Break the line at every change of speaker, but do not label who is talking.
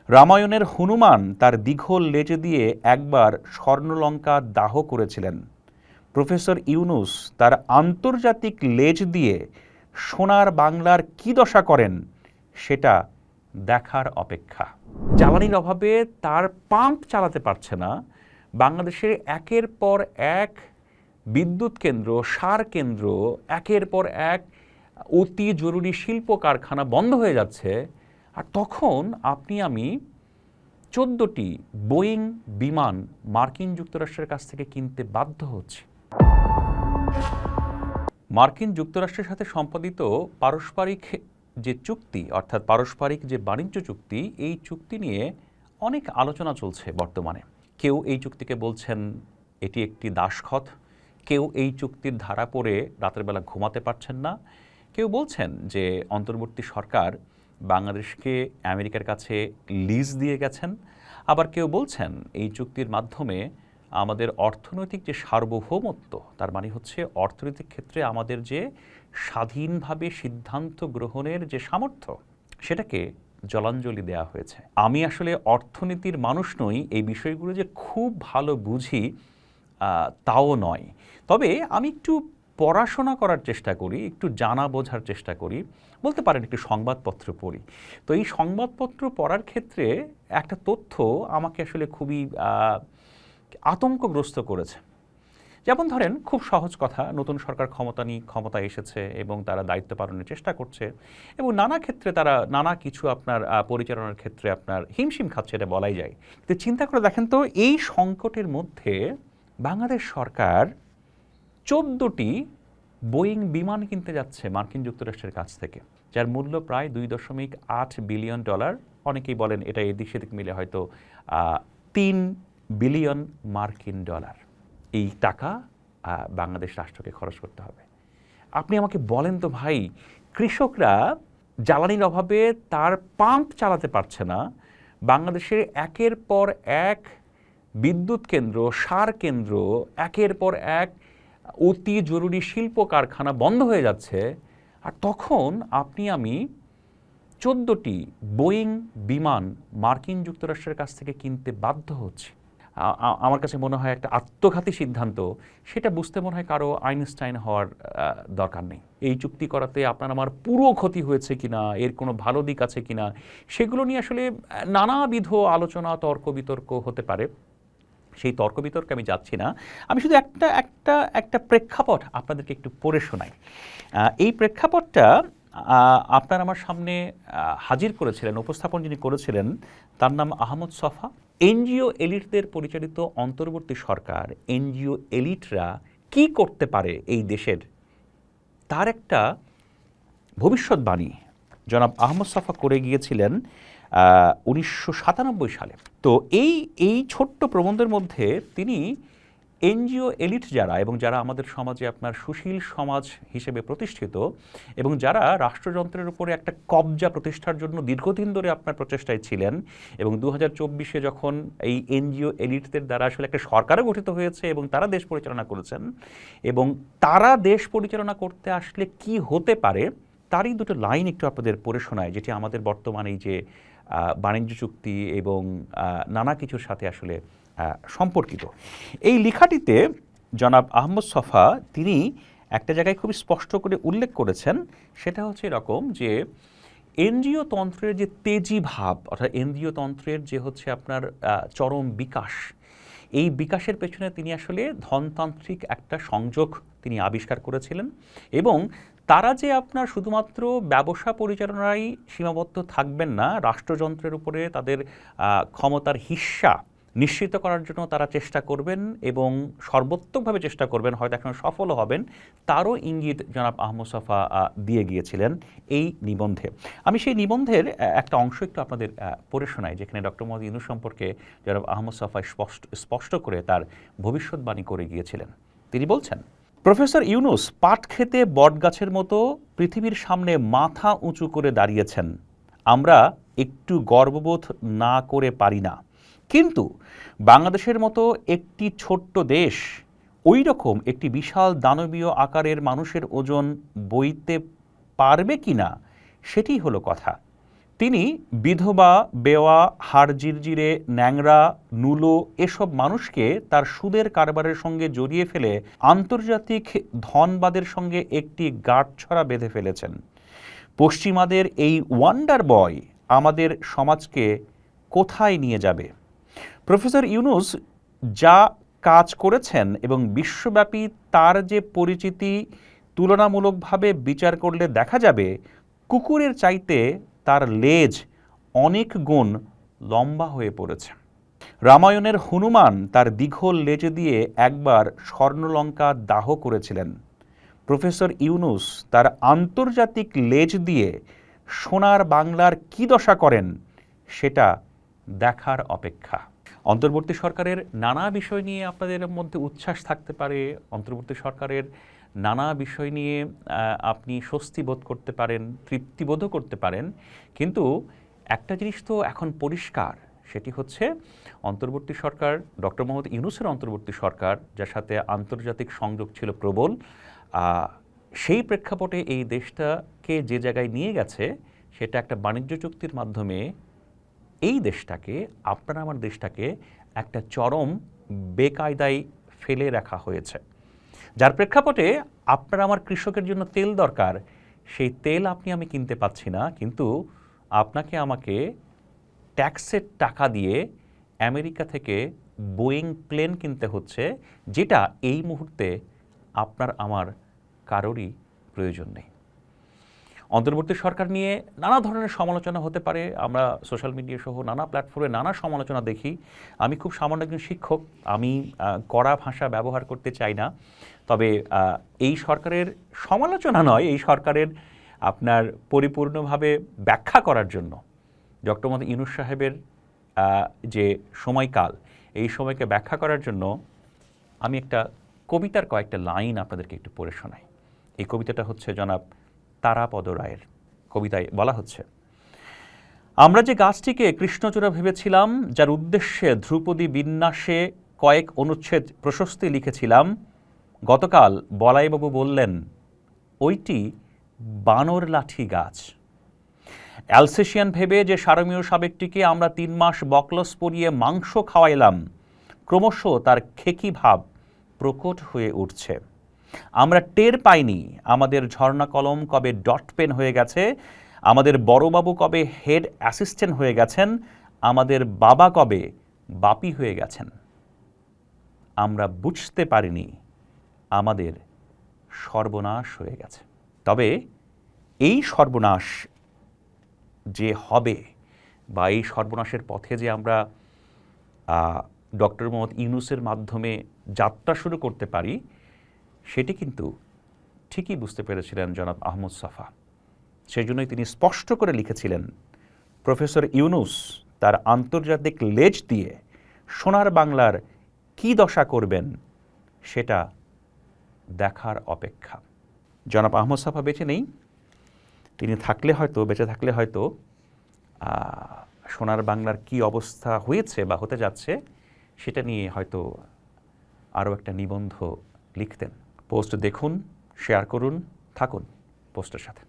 রামায়ণের হনুমান তার দীঘল লেজ দিয়ে একবার স্বর্ণলঙ্কা দাহ করেছিলেন। প্রফেসর ইউনূস তার আন্তর্জাতিক লেজ দিয়ে সোনার বাংলার কি দশা করেন সেটা দেখার অপেক্ষা। জ্বালানির অভাবে তার পাম্প চালাতে পারছে না। বাংলাদেশে একের পর এক বিদ্যুৎ কেন্দ্র, সার কেন্দ্র, একের পর এক অতি জরুরি শিল্প কারখানা বন্ধ হয়ে যাচ্ছে। আর তখন আপনি আমি 14টি বোয়িং বিমান মার্কিন যুক্তরাষ্ট্রের কাছ থেকে কিনতে বাধ্য হচ্ছি। মার্কিন যুক্তরাষ্ট্রের সাথে সম্পাদিত পারস্পরিক যে চুক্তি, অর্থাৎ পারস্পরিক যে বাণিজ্য চুক্তি, এই চুক্তি নিয়ে অনেক আলোচনা চলছে বর্তমানে। কেউ এই চুক্তিকে বলছেন এটি একটি দাসখত, কেউ এই চুক্তির ধারা পড়ে রাতের বেলা ঘুমাতে পারছেন না, কেউ বলছেন যে অন্তর্বর্তী সরকার বাংলাদেশকে আমেরিকার কাছে লিজ দিয়ে গেছেন, আবার কেউ বলছেন এই চুক্তির মাধ্যমে আমাদের অর্থনৈতিক যে সার্বভৌমত্ব, তার মানে হচ্ছে অর্থনৈতিক ক্ষেত্রে আমাদের যে স্বাধীনভাবে সিদ্ধান্ত গ্রহণের যে সামর্থ্য, সেটাকে জলাঞ্জলি দেওয়া হয়েছে। আমি আসলে অর্থনীতির মানুষ নই, এই বিষয়গুলো যে খুব ভালো বুঝি তাও নয়। তবে আমি একটু পড়াশোনা করার চেষ্টা করি, একটু জানা বোঝার চেষ্টা করি, বলতে পারেন একটু সংবাদপত্র পড়ি। তো এই সংবাদপত্র পড়ার ক্ষেত্রে একটা তথ্য আমাকে আসলে খুবই আতঙ্কগ্রস্ত করেছে। যেমন ধরেন, খুব সহজ কথা, নতুন সরকার ক্ষমতা এসেছে এবং তারা দায়িত্ব পালনের চেষ্টা করছে এবং নানা ক্ষেত্রে তারা নানা কিছু আপনার পরিচালনার ক্ষেত্রে আপনার হিমশিম খাচ্ছে, এটা বলাই যায়। তো চিন্তা করে দেখেন তো, এই সংকটের মধ্যে বাংলাদেশ সরকার 14টি বোয়িং বিমান কিনতে যাচ্ছে মার্কিন যুক্তরাষ্ট্রের কাছ থেকে, যার মূল্য প্রায় $2.8 বিলিয়ন। অনেকেই বলেন এটা এদিক সেদিক মিলে হয়তো 3 বিলিয়ন মার্কিন ডলার। এই টাকা বাংলাদেশ রাষ্ট্রকে খরচ করতে হবে। আপনি আমাকে বলেন তো ভাই, কৃষকরা জ্বালানির অভাবে তার পাম্প চালাতে পারছে না, বাংলাদেশের একের পর এক বিদ্যুৎ কেন্দ্র, সার কেন্দ্র, একের পর এক অতি জরুরি শিল্প কারখানা বন্ধ হয়ে যাচ্ছে, আর তখন আপনি আমি 14টি বোয়িং বিমান মার্কিন যুক্তরাষ্ট্রের কাছ থেকে কিনতে বাধ্য হচ্ছি। আমার কাছে মনে হয় একটা আত্মঘাতী সিদ্ধান্ত। সেটা বুঝতে মনে হয় কারো আইনস্টাইন হওয়ার দরকার নেই। এই চুক্তি করাতে আপনার আমার পুরো ক্ষতি হয়েছে কিনা, এর কোনো ভালো দিক আছে কিনা, সেগুলো নিয়ে আসলে নানাবিধ আলোচনা, তর্ক বিতর্ক হতে পারে। সেই তর্ক বিতর্কে আমি যাচ্ছি না। আমি শুধু একটা প্রেক্ষাপট আপনাদেরকে একটু পড়ে শোনাই। এই প্রেক্ষাপটটা আপনার আমার সামনে হাজির করেছিলেন, উপস্থাপন যিনি করেছিলেন, তার নাম আহমদ ছফা। এনজিও এলিটদের পরিচালিত অন্তর্বর্তী সরকার, এনজিও এলিটরা কি করতে পারে এই দেশের, তার একটা ভবিষ্যৎবাণী জনাব আহমদ ছফা করে গিয়েছিলেন 1997 সালে। তো এই ছোট্ট প্রবন্ধের মধ্যে তিনি এনজিও এলিট যারা এবং যারা আমাদের সমাজে আপনার সুশীল সমাজ হিসেবে প্রতিষ্ঠিত এবং যারা রাষ্ট্রযন্ত্রের উপরে একটা কবজা প্রতিষ্ঠার জন্য দীর্ঘদিন ধরে আপনার প্রচেষ্টায় ছিলেন এবং 2024-এ যখন এই এনজিও এলিটদের দ্বারা আসলে একটা সরকারও গঠিত হয়েছে এবং তারা দেশ পরিচালনা করেছেন, এবং তারা দেশ পরিচালনা করতে আসলে কি হতে পারে তারই দুটো লাইন একটু আপনাদের পড়ে শোনায়, যেটি আমাদের বর্তমানে এই যে বাণিজ্য চুক্তি এবং নানা কিছুর সাথে আসলে সম্পর্কিত। এই লেখাটিতে জনাব আহমদ ছফা তিনি একটা জায়গায় খুবই স্পষ্ট করে উল্লেখ করেছেন, সেটা হচ্ছে এরকম যে এনজিও তন্ত্রের যে তেজি ভাব, অর্থাৎ এনজিও তন্ত্রের যে হচ্ছে আপনার চরম বিকাশ, এই বিকাশের পেছনে তিনি আসলে ধনতান্ত্রিক একটা সংযোগ তিনি আবিষ্কার করেছিলেন এবং তারা যে আপনার শুধুমাত্র ব্যবসা পরিচালনায় সীমাবদ্ধ থাকবেন না, রাষ্ট্রযন্ত্রের উপরে তাদের ক্ষমতার হিস্সা নিশ্চিত করার জন্য তারা চেষ্টা করবেন এবং সর্বোত্তমভাবে চেষ্টা করবেন, হয়তো এখন সফলও হবেন, তারও ইঙ্গিত জনাব আহমদ ছফা দিয়ে গিয়েছিলেন এই নিবন্ধে। আমি সেই নিবন্ধের একটা অংশ একটু আপনাদের পড়ে শোনাই, যেখানে ডক্টর মোহাম্মদ ইউনূস সম্পর্কে জনাব আহমদ ছফা স্পষ্ট করে তার ভবিষ্যৎবাণী করে গিয়েছিলেন। তিনি বলছেন, প্রফেসর ইউনূস পাট খেতে বটগাছের মতো পৃথিবীর সামনে মাথা উঁচু করে দাঁড়িয়েছেন। আমরা একটু গর্ববোধ না করে পারি না, কিন্তু বাংলাদেশের মতো একটি ছোট্ট দেশ ওই রকম একটি বিশাল দানবীয় আকারের মানুষের ওজন বইতে পারবে কি না সেটি হলো কথা। তিনি বিধবা, বেওয়া, হাড় জিরজিরে, ন্যাংরা, নুলো এসব মানুষকে তার সুদের কারবারের সঙ্গে জড়িয়ে ফেলে আন্তর্জাতিক ধনবাদের সঙ্গে একটি গাঁটছড়া বেঁধে ফেলেছেন। পশ্চিমাদের এই ওয়ান্ডার বয় আমাদের সমাজকে কোথায় নিয়ে যাবে? প্রফেসর ইউনূস যা কাজ করেছেন এবং বিশ্বব্যাপী তার যে পরিচিতি, তুলনামূলকভাবে বিচার করলে দেখা যাবে কুকুরের চাইতে তার লেজ অনেক গুণ লম্বা হয়ে পড়েছে। রামায়ণের হনুমান তার দীঘল লেজ দিয়ে একবার স্বর্ণলঙ্কা দাহ করেছিলেন। প্রফেসর ইউনূস তার আন্তর্জাতিক লেজ দিয়ে সোনার বাংলার কি দশা করেন সেটা দেখার অপেক্ষা। অন্তর্বর্তী সরকারের নানা বিষয় নিয়ে আপনাদের মধ্যে উচ্ছ্বাস থাকতে পারে, অন্তর্বর্তী সরকারের নানা বিষয় নিয়ে আপনি স্বস্তি বোধ করতে পারেন, তৃপ্তিবোধও করতে পারেন, কিন্তু একটা জিনিস তো এখন পরিষ্কার, সেটি হচ্ছে অন্তর্বর্তী সরকার, ডক্টর মোহাম্মদ ইউনূসের অন্তর্বর্তী সরকার, যার সাথে আন্তর্জাতিক সংযোগ ছিল প্রবল, সেই প্রেক্ষাপটে এই দেশটাকে যে জায়গায় নিয়ে গেছে সেটা একটা বাণিজ্য চুক্তির মাধ্যমে এই দেশটাকে, আপনার আমার দেশটাকে একটা চরম বেকায়দায় ফেলে রাখা হয়েছে, যার প্রেক্ষাপটে আপনার আমার কৃষকের জন্য তেল দরকার, সেই তেল আপনি আমি কিনতে পাচ্ছি না, কিন্তু আপনাকে আমাকে ট্যাক্সের টাকা দিয়ে আমেরিকা থেকে বোয়িং প্লেন কিনতে হচ্ছে, যেটা এই মুহূর্তে আপনার আমার কারোরই প্রয়োজন নেই। অন্তর্বর্তী সরকার নিয়ে নানা ধরনের সমালোচনা হতে পারে, আমরা সোশ্যাল মিডিয়া সহ নানা প্ল্যাটফর্মে নানা সমালোচনা দেখি। আমি খুব সামান্য একজন শিক্ষক, আমি কড়া ভাষা ব্যবহার করতে চাই না, তবে এই সরকারের সমালোচনা নয়, এই সরকারের আপনার পরিপূর্ণভাবে ব্যাখ্যা করার জন্য ডক্টর মোহাম্মদ ইউনূস সাহেবের যে সময়কাল, এই সময়কে ব্যাখ্যা করার জন্য আমি একটা কবিতার কয়েকটা লাইন আপনাদেরকে একটু পড়ে শোনাই। এই কবিতাটা হচ্ছে জনাব তারাপদ রায়ের কবিতায় বলা হচ্ছে, আমরা যে গাছটিকে কৃষ্ণচূড়া ভেবেছিলাম, যার উদ্দেশ্যে ধ্রুপদী বিন্যাসে কয়েক অনুচ্ছেদ প্রশস্তি লিখেছিলাম, গতকাল বলাইবাবু বললেন ওইটি বানর লাঠি গাছ। অ্যালসেশিয়ান ভেবে যে সারমীয় সাবেকটিকে আমরা 3 মাস বকলস পরিয়ে মাংস খাওয়াইলাম, ক্রমশ তার খেকি ভাব প্রকট হয়ে উঠছে। আমরা টের পাইনি আমাদের ঝর্ণা কলম কবে ডট পেন হয়ে গেছে, আমাদের বড়বাবু কবে হেড অ্যাসিস্ট্যান্ট হয়ে গেছেন, আমাদের বাবা কবে বাপি হয়ে গেছেন। আমরা বুঝতে পারিনি আমাদের সর্বনাশ হয়ে গেছে। তবে এই সর্বনাশ যে হবে বা এই সর্বনাশের পথে যে আমরা ডক্টর মোহাম্মদ ইউনূসের মাধ্যমে যাত্রা শুরু করতে পারি, সেটি কিন্তু ঠিকই বুঝতে পেরেছিলেন জনাব আহমদ ছফা। সেই জন্যই তিনি স্পষ্ট করে লিখেছিলেন, প্রফেসর ইউনূস তার আন্তর্জাতিক লেজ দিয়ে সোনার বাংলার কি দশা করবেন সেটা দেখার অপেক্ষা। জনাব আহমদ ছফা বেঁচে নেই, তিনি বেঁচে থাকলে হয়তো সোনার বাংলার কি অবস্থা হয়েছে বা হতে যাচ্ছে সেটা নিয়ে হয়তো আরও একটা নিবন্ধ লিখতেন। পোস্ট দেখুন, শেয়ার করুন, থাকুন পোস্টের সাথে।